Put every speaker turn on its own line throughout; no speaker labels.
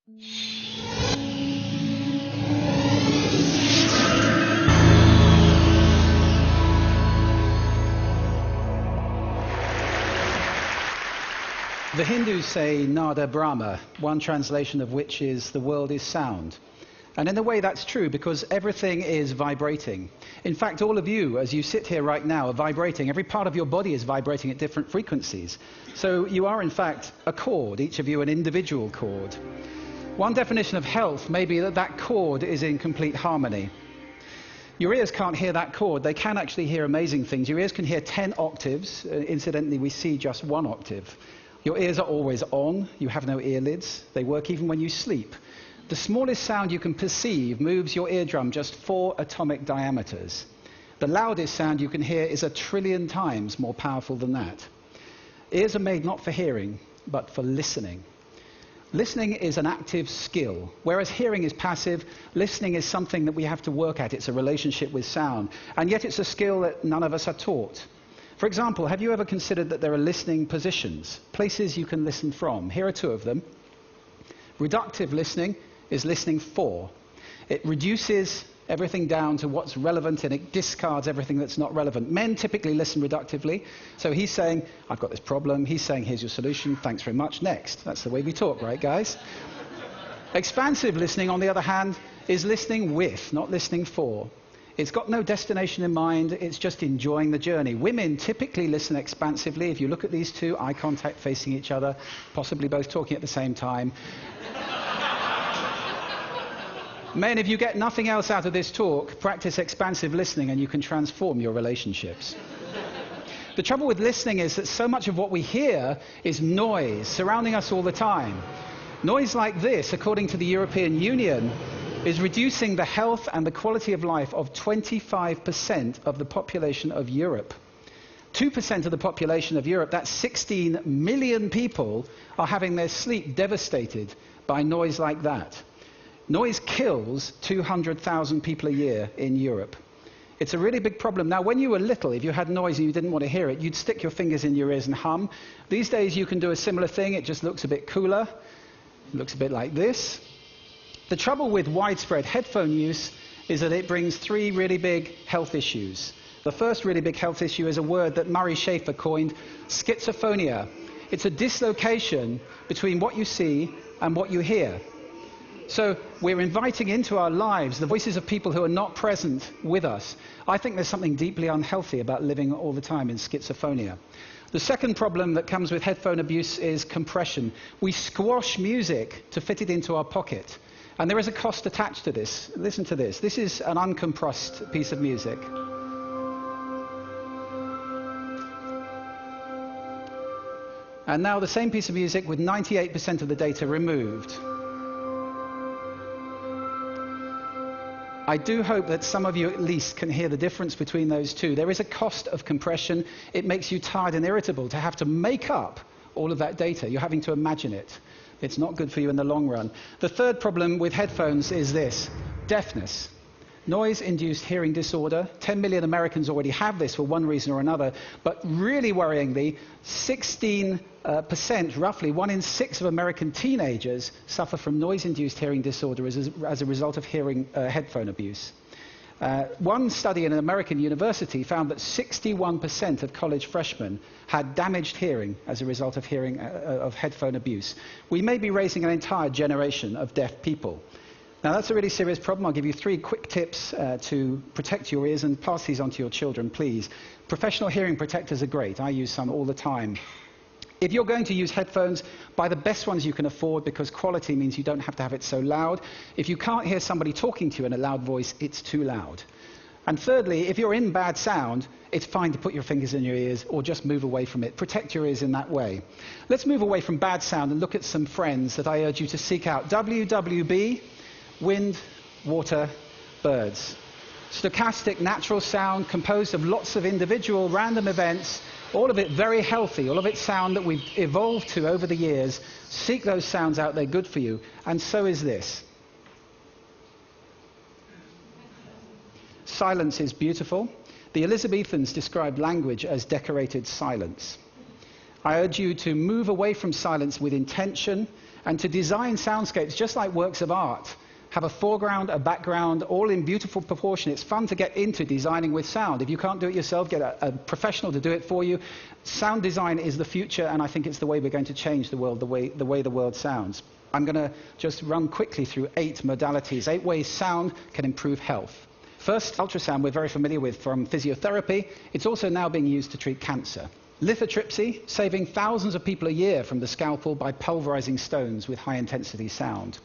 The Hindus say Nada Brahma, one translation of which is the world is sound. And in a way that's true because everything is vibrating. In fact, all of you, as you sit here right now, are vibrating. Every part of your body is vibrating at different frequencies. So you are, in fact, a chord, each of you an individual chord. One definition of health may be that that chord is in complete harmony. Your ears can't hear that chord. They can actually hear amazing things. Your ears can hear 10 octaves. Incidentally, we see just 1 octave. Your ears are always on. You have no earlids. They work even when you sleep. The smallest sound you can perceive moves your eardrum just 4 atomic diameters. The loudest sound you can hear is 1 trillion times more powerful than that. Ears are made not for hearing, but for listening. Listening is an active skill, whereas hearing is passive. Listening is something that we have to work at. It's a relationship with sound, and yet it's a skill that none of us are taught. For example, have you ever considered that there are listening positions, places you can listen from? Here are 2 of them. Reductive listening is listening for. It reduces everything down to what's relevant and it discards everything that's not relevant. Men typically listen reductively. So he's saying, I've got this problem. He's saying, here's your solution. Thanks very much. Next. That's the way we talk, right, guys? Expansive listening, on the other hand, is listening with, not listening for. It's got no destination in mind, it's just enjoying the journey. Women typically listen expansively. If you look at these 2, eye contact facing each other, possibly both talking at the same time. Men, if you get nothing else out of this talk, practice expansive listening and you can transform your relationships. The trouble with listening is that so much of what we hear is noise surrounding us all the time. Noise like this, according to the European Union, is reducing the health and the quality of life of 25% of the population of Europe. 2% of the population of Europe, that's 16 million people, are having their sleep devastated by noise like that. Noise kills 200,000 people a year in Europe. It's a really big problem. Now, when you were little, if you had noise and you didn't want to hear it, you'd stick your fingers in your ears and hum. These days, you can do a similar thing. It just looks a bit cooler. It looks a bit like this. The trouble with widespread headphone use is that it brings 3 really big health issues. The first really big health issue is a word that Murray Schafer coined, schizophrenia. It's a dislocation between what you see and what you hear. So we're inviting into our lives the voices of people who are not present with us. I think there's something deeply unhealthy about living all the time in schizophrenia. The second problem that comes with headphone abuse is compression. We squash music to fit it into our pocket. And there is a cost attached to this. Listen to this. This is an uncompressed piece of music. And now the same piece of music with 98% of the data removed. I do hope that some of you at least can hear the difference between those 2. There is a cost of compression. It makes you tired and irritable to have to make up all of that data. You're having to imagine it. It's not good for you in the long run. The third problem with headphones is this: deafness. Noise-induced hearing disorder. 10 million Americans already have this for one reason or another. But really worryingly, 16%, roughly 1 in 6 of American teenagers suffer from noise-induced hearing disorder as a result of headphone abuse. One study in an American university found that 61% of college freshmen had damaged hearing as a result of headphone abuse. We may be raising an entire generation of deaf people. Now, that's a really serious problem. I'll give you 3 quick tips to protect your ears, and pass these on to your children, please. Professional hearing protectors are great. I use some all the time. If you're going to use headphones, buy the best ones you can afford, because quality means you don't have to have it so loud. If you can't hear somebody talking to you in a loud voice, it's too loud. And thirdly, if you're in bad sound, it's fine to put your fingers in your ears or just move away from it. Protect your ears in that way. Let's move away from bad sound and look at some friends that I urge you to seek out. WWB, wind, water, birds. Stochastic natural sound composed of lots of individual random events, all of it very healthy, all of it sound that we've evolved to over the years. Seek those sounds out, they're good for you. And so is this. Silence is beautiful. The Elizabethans described language as decorated silence. I urge you to move away from silence with intention And to design soundscapes, just like works of art, have a foreground, a background, all in beautiful proportion. It's fun to get into designing with sound. If you can't do it yourself, get a professional to do it for you. Sound design is the future, and I think it's the way we're going to change the world, the way the world sounds. I'm going to just run quickly through 8 modalities, 8 ways sound can improve health. First, ultrasound we're very familiar with from physiotherapy. It's also now being used to treat cancer. Lithotripsy, saving thousands of people a year from the scalpel by pulverizing stones with high-intensity sound.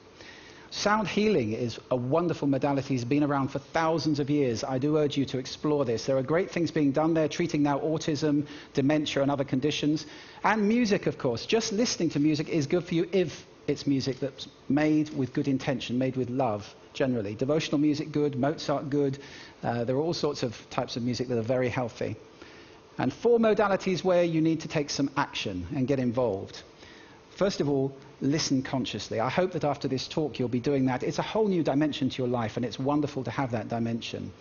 Sound healing is a wonderful modality. It's been around for thousands of years. I do urge you to explore this. There are great things being done there, treating now autism, dementia, and other conditions. And music, of course. Just listening to music is good for you if it's music that's made with good intention, made with love, generally. Devotional music, good. Mozart, good. There are all sorts of types of music that are very healthy. And 4 modalities where you need to take some action and get involved. First of all, listen consciously. I hope that after this talk you'll be doing that. It's a whole new dimension to your life, and it's wonderful to have that dimension.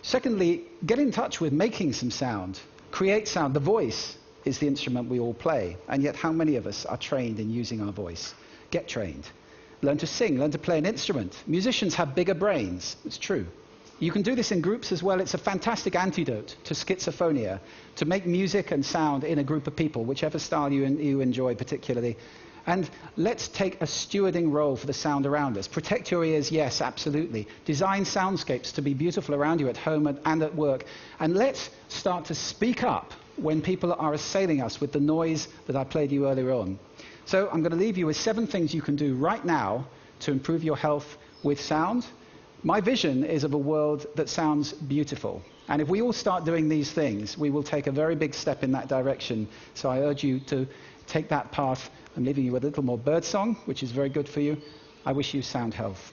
Secondly, get in touch with making some sound. Create sound. The voice is the instrument we all play, and yet how many of us are trained in using our voice? Get trained. Learn to sing, learn to play an instrument. Musicians have bigger brains. It's true. You can do this in groups as well. It's a fantastic antidote to schizophrenia, to make music and sound in a group of people, whichever style you enjoy particularly. And let's take a stewarding role for the sound around us. Protect your ears, yes, absolutely. Design soundscapes to be beautiful around you at home and at work. And let's start to speak up when people are assailing us with the noise that I played you earlier on. So I'm going to leave you with 7 things you can do right now to improve your health with sound. My vision is of a world that sounds beautiful. And if we all start doing these things, we will take a very big step in that direction. So I urge you to take that path. I'm leaving you with a little more birdsong, which is very good for you. I wish you sound health.